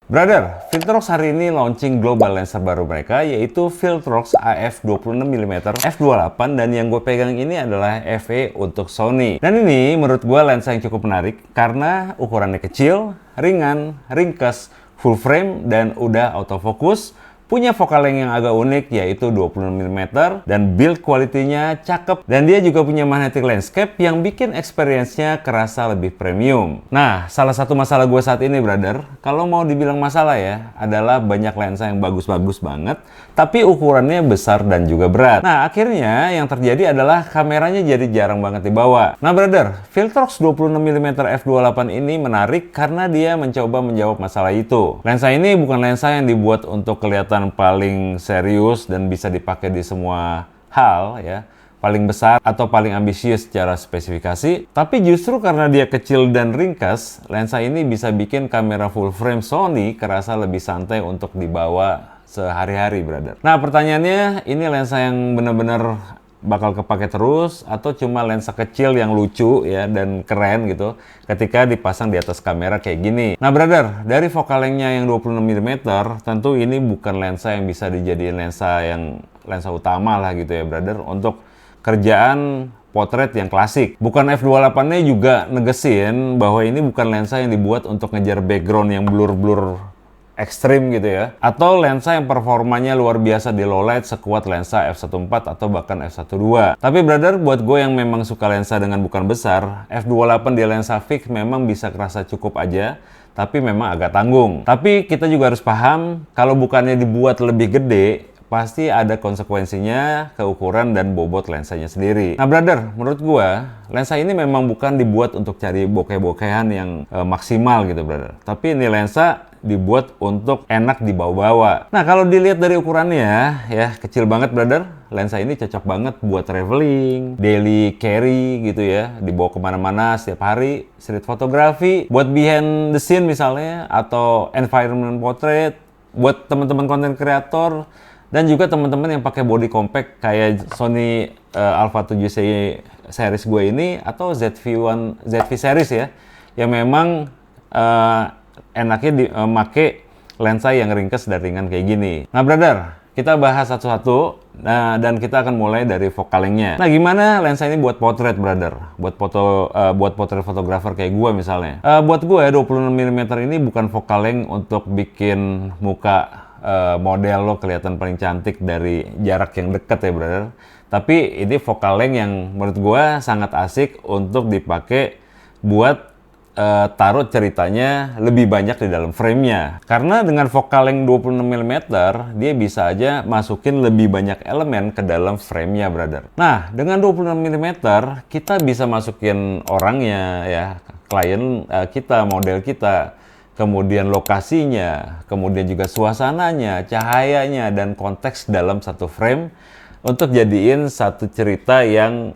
Brother, Viltrox hari ini launching global lens terbaru mereka, yaitu Viltrox AF 26mm f/28, dan yang gue pegang ini adalah FE untuk Sony. Dan ini menurut gue lensa yang cukup menarik karena ukurannya kecil, ringan, ringkas, full frame, dan udah autofocus. Punya focal length yang agak unik, yaitu 26mm, dan build quality-nya cakep. Dan dia juga punya magnetic landscape yang bikin experience-nya kerasa lebih premium. Nah, salah satu masalah gue saat ini, brother, kalau mau dibilang masalah ya, adalah banyak lensa yang bagus-bagus banget, tapi ukurannya besar dan juga berat. Nah, akhirnya yang terjadi adalah kameranya jadi jarang banget dibawa. Nah, brother, Viltrox 26mm f/28 ini menarik karena dia mencoba menjawab masalah itu. Lensa ini bukan lensa yang dibuat untuk kelihatan paling serius dan bisa dipakai di semua hal ya, paling besar atau paling ambisius secara spesifikasi, tapi justru karena dia kecil dan ringkas, lensa ini bisa bikin kamera full frame Sony kerasa lebih santai untuk dibawa sehari-hari, brother. Nah, pertanyaannya, ini lensa yang benar-benar bakal kepake terus atau cuma lensa kecil yang lucu ya dan keren gitu ketika dipasang di atas kamera kayak gini. Nah, brother, dari focal length-nya yang 26mm, tentu ini bukan lensa yang bisa dijadiin lensa utama lah gitu ya, brother, untuk kerjaan potret yang klasik. Bukan f/28-nya juga negesin bahwa ini bukan lensa yang dibuat untuk ngejar background yang blur-blur ekstrim gitu ya, atau lensa yang performanya luar biasa di low light sekuat lensa f1.4 atau bahkan f1.2. Tapi brother, buat gue yang memang suka lensa dengan bukan besar, f/28 di lensa fix memang bisa kerasa cukup aja, tapi memang agak tanggung. Tapi kita juga harus paham, kalau bukannya dibuat lebih gede, pasti ada konsekuensinya ke ukuran dan bobot lensanya sendiri. Nah, brother, menurut gua, lensa ini memang bukan dibuat untuk cari bokeh-bokehan yang maksimal gitu, brother. Tapi ini lensa dibuat untuk enak dibawa-bawa. Nah, kalau dilihat dari ukurannya ya, kecil banget, brother. Lensa ini cocok banget buat traveling, daily carry gitu ya, dibawa kemana-mana setiap hari, street photography, buat behind the scene misalnya, atau environment portrait, buat teman-teman konten kreator, dan juga teman-teman yang pakai body compact kayak Sony Alpha 7 series gue ini, atau ZV series ya, yang memang enaknya make lensa yang ringkas dan ringan kayak gini. Nah, brother, kita bahas satu-satu. Nah, dan kita akan mulai dari focal length-nya. Nah, gimana lensa ini buat potret, brother? Buat potret fotografer kayak gue misalnya. Buat gue 26mm ini bukan focal length untuk bikin muka model lo kelihatan paling cantik dari jarak yang dekat ya, brother. Tapi ini focal length yang menurut gue sangat asik untuk dipakai buat taruh ceritanya lebih banyak di dalam frame-nya. Karena dengan focal length 26mm, dia bisa aja masukin lebih banyak elemen ke dalam frame-nya, brother. Nah, dengan 26mm, kita bisa masukin orangnya ya, klien kita, model kita, kemudian lokasinya, kemudian juga suasananya, cahayanya, dan konteks dalam satu frame untuk jadiin satu cerita yang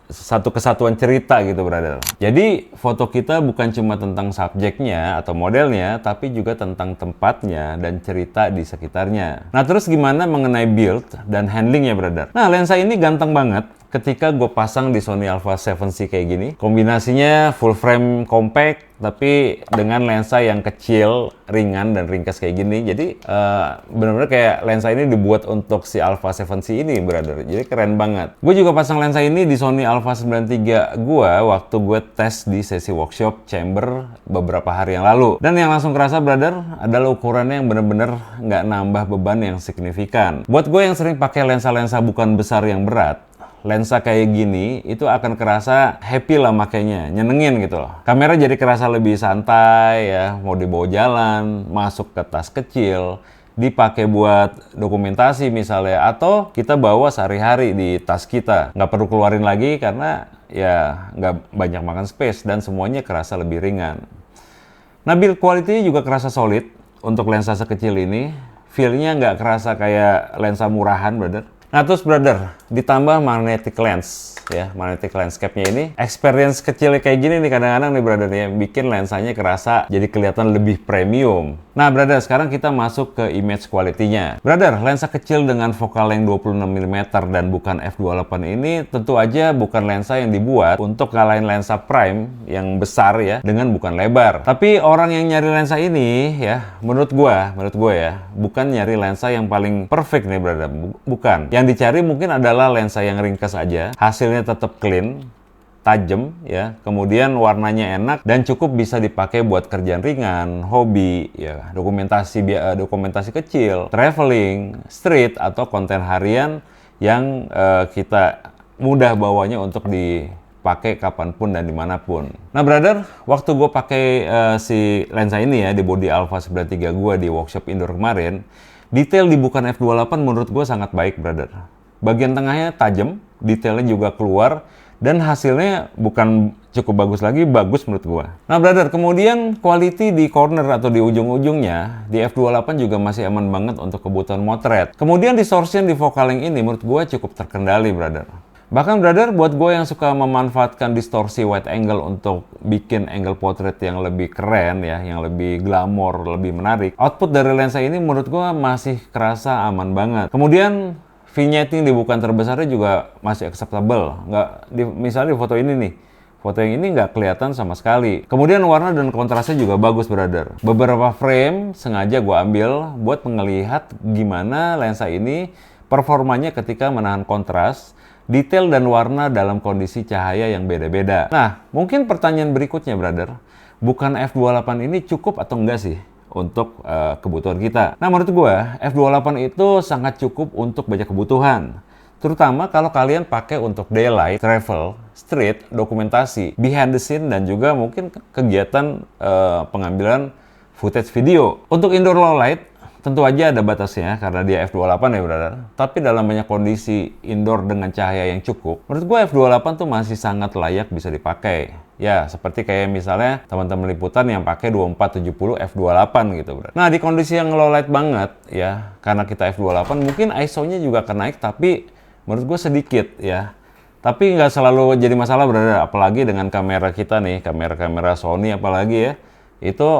satu kesatuan cerita gitu, brother. Jadi foto kita bukan cuma tentang subjeknya atau modelnya, tapi juga tentang tempatnya dan cerita di sekitarnya. Nah, terus gimana mengenai build dan handlingnya, brother? Nah, lensa ini ganteng banget ketika gue pasang di Sony Alpha 7C kayak gini. Kombinasinya full frame compact, tapi dengan lensa yang kecil, ringan, dan ringkas kayak gini. Jadi bener-bener kayak lensa ini dibuat untuk si Alpha 7C ini, brother. Jadi keren banget. Gue juga pasang lensa ini di Sony Alpha 93 gue waktu gue tes di sesi workshop chamber beberapa hari yang lalu. Dan yang langsung kerasa, brother, adalah ukurannya yang bener-bener nggak nambah beban yang signifikan. Buat gue yang sering pakai lensa-lensa bukan besar yang berat, lensa kayak gini itu akan kerasa happy lah makanya, nyenengin gitu loh. Kamera jadi kerasa lebih santai ya, mau dibawa jalan, masuk ke tas kecil, dipakai buat dokumentasi misalnya, atau kita bawa sehari-hari di tas kita. Nggak perlu keluarin lagi karena ya nggak banyak makan space dan semuanya kerasa lebih ringan. Nah, build quality juga kerasa solid untuk lensa sekecil ini. Feel-nya nggak kerasa kayak lensa murahan, brother. Nah, terus brother, ditambah magnetic lens ya, magnetic landscape-nya ini, experience kecil kayak gini nih kadang-kadang nih, brother, ya, bikin lensanya kerasa jadi kelihatan lebih premium. Nah, brother, sekarang kita masuk ke image quality-nya. Brother, lensa kecil dengan focal length 26 mm dan bukan f/28 ini tentu aja bukan lensa yang dibuat untuk ngalahin lensa prime yang besar ya, dengan bukan lebar. Tapi orang yang nyari lensa ini ya, menurut gua ya, bukan nyari lensa yang paling perfect nih, brother. Bukan. Yang dicari mungkin adalah lensa yang ringkas aja, hasilnya tetap clean, tajam ya, kemudian warnanya enak dan cukup bisa dipakai buat kerjaan ringan, hobi ya, dokumentasi kecil, traveling, street atau konten harian yang kita mudah bawanya untuk dipakai kapanpun dan dimanapun. Nah, brother, waktu gue pakai si lensa ini ya di Body Alpha 93 gue di workshop indoor kemarin, detail di bukan f/28 menurut gue sangat baik, brother. Bagian tengahnya tajam, detailnya juga keluar, dan hasilnya bukan cukup bagus lagi, bagus menurut gua. Nah, brother, kemudian quality di corner atau di ujung-ujungnya di f/28 juga masih aman banget untuk kebutuhan motret. Kemudian distortion di focal length ini menurut gua cukup terkendali, brother. Bahkan, brother, buat gue yang suka memanfaatkan distorsi wide angle untuk bikin angle portrait yang lebih keren ya, yang lebih glamor, lebih menarik, output dari lensa ini menurut gue masih kerasa aman banget. Kemudian vignetting di bukan terbesarnya juga masih acceptable. Misalnya di foto ini nih, foto yang ini nggak kelihatan sama sekali. Kemudian warna dan kontrasnya juga bagus, brother. Beberapa frame sengaja gue ambil buat melihat gimana lensa ini performanya ketika menahan kontras, detail dan warna dalam kondisi cahaya yang beda-beda. Nah, mungkin pertanyaan berikutnya, brother, bukan f/28 ini cukup atau enggak sih untuk kebutuhan kita? Nah, menurut gue f/28 itu sangat cukup untuk banyak kebutuhan, terutama kalau kalian pakai untuk daylight, travel, street, dokumentasi, behind the scene, dan juga mungkin kegiatan pengambilan footage video. Untuk indoor low light tentu aja ada batasnya karena dia f/28 ya, brother. Tapi dalam banyak kondisi indoor dengan cahaya yang cukup, menurut gue f/28 tuh masih sangat layak bisa dipakai. Ya, seperti kayak misalnya teman-teman liputan yang pakai 2470 f/28 gitu, bro. Nah, di kondisi yang low light banget ya, karena kita f/28 mungkin ISO-nya juga akan naik, tapi menurut gue sedikit ya. Tapi nggak selalu jadi masalah, brother. Apalagi dengan kamera kita nih, kamera Sony apalagi ya, itu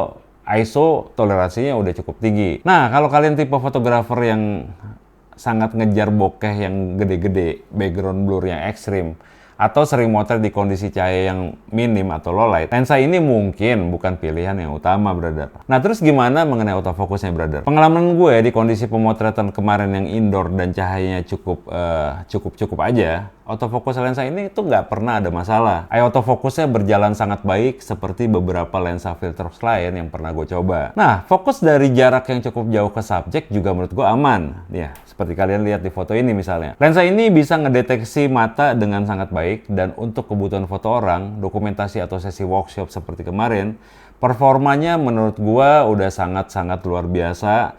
ISO toleransinya udah cukup tinggi. Nah, kalau kalian tipe fotografer yang sangat ngejar bokeh yang gede-gede, background blur yang ekstrim, atau sering motret di kondisi cahaya yang minim atau low light, lensa ini mungkin bukan pilihan yang utama, brother. Nah, terus gimana mengenai autofocusnya, brother? Pengalaman gue di kondisi pemotretan kemarin yang indoor dan cahayanya cukup aja, autofokus lensa ini tuh nggak pernah ada masalah. Autofokusnya berjalan sangat baik seperti beberapa lensa Viltrox lain yang pernah gue coba. Nah, fokus dari jarak yang cukup jauh ke subjek juga menurut gue aman. Ya, seperti kalian lihat di foto ini misalnya. Lensa ini bisa ngedeteksi mata dengan sangat baik, dan untuk kebutuhan foto orang, dokumentasi atau sesi workshop seperti kemarin, performanya menurut gue udah sangat-sangat luar biasa,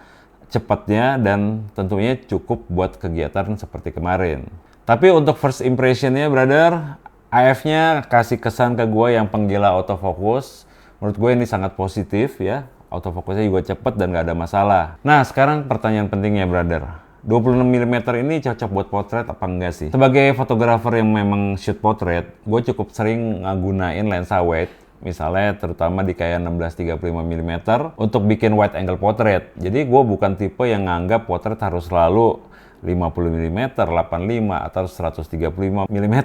cepatnya, dan tentunya cukup buat kegiatan seperti kemarin. Tapi untuk first impressionnya, brother, AF-nya kasih kesan ke gue yang penggila autofocus. Menurut gue ini sangat positif ya. Autofokusnya juga cepet dan gak ada masalah. Nah, sekarang pertanyaan pentingnya, brother. 26 mm ini cocok buat potret apa enggak sih? Sebagai fotografer yang memang shoot potret, gue cukup sering ngagunain lensa wide. Misalnya terutama di kayak 16-35 mm untuk bikin wide angle potret. Jadi gue bukan tipe yang nganggap potret harus selalu 50 mm, 85 atau 135 mm,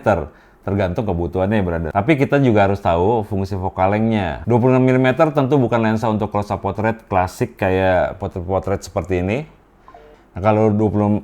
tergantung kebutuhannya, brother. Tapi kita juga harus tahu fungsi focal length-nya. 26 mm tentu bukan lensa untuk close up potret klasik kayak potret seperti ini. Nah, kalau 26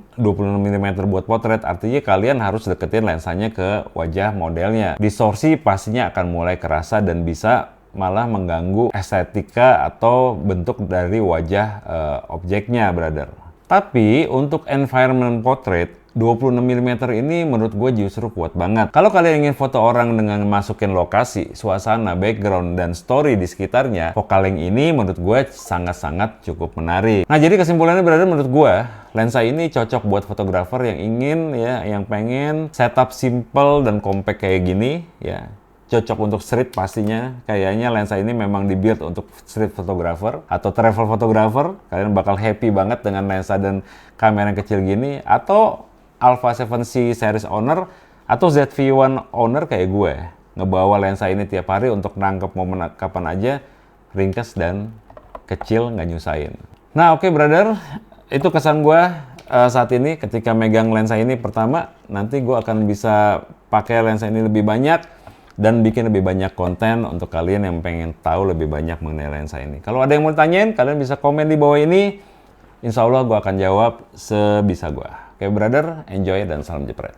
mm buat potret, artinya kalian harus deketin lensanya ke wajah modelnya. Distorsi pastinya akan mulai kerasa dan bisa malah mengganggu estetika atau bentuk dari wajah objeknya, brother. Tapi untuk environment portrait, 26 mm ini menurut gue justru kuat banget. Kalau kalian ingin foto orang dengan masukin lokasi, suasana, background, dan story di sekitarnya, focal length ini menurut gue sangat-sangat cukup menarik. Nah, jadi kesimpulannya, brother, menurut gue lensa ini cocok buat fotografer yang ingin ya, yang pengen setup simple dan compact kayak gini ya. Cocok untuk street pastinya. Kayaknya lensa ini memang dibuild untuk street photographer atau travel photographer. Kalian bakal happy banget dengan lensa dan kamera yang kecil gini. Atau Alpha 7C series owner atau ZV-1 owner kayak gue. Ngebawa lensa ini tiap hari untuk nangkep momen kapan aja, ringkas dan kecil, nggak nyusahin. Nah oke brother, itu kesan gue saat ini ketika megang lensa ini. Pertama, nanti gue akan bisa pakai lensa ini lebih banyak dan bikin lebih banyak konten untuk kalian yang pengen tahu lebih banyak mengenai lensa ini. Kalau ada yang mau tanyain, kalian bisa komen di bawah ini. Insya Allah gue akan jawab sebisa gue. Oke brother, enjoy dan salam jepret.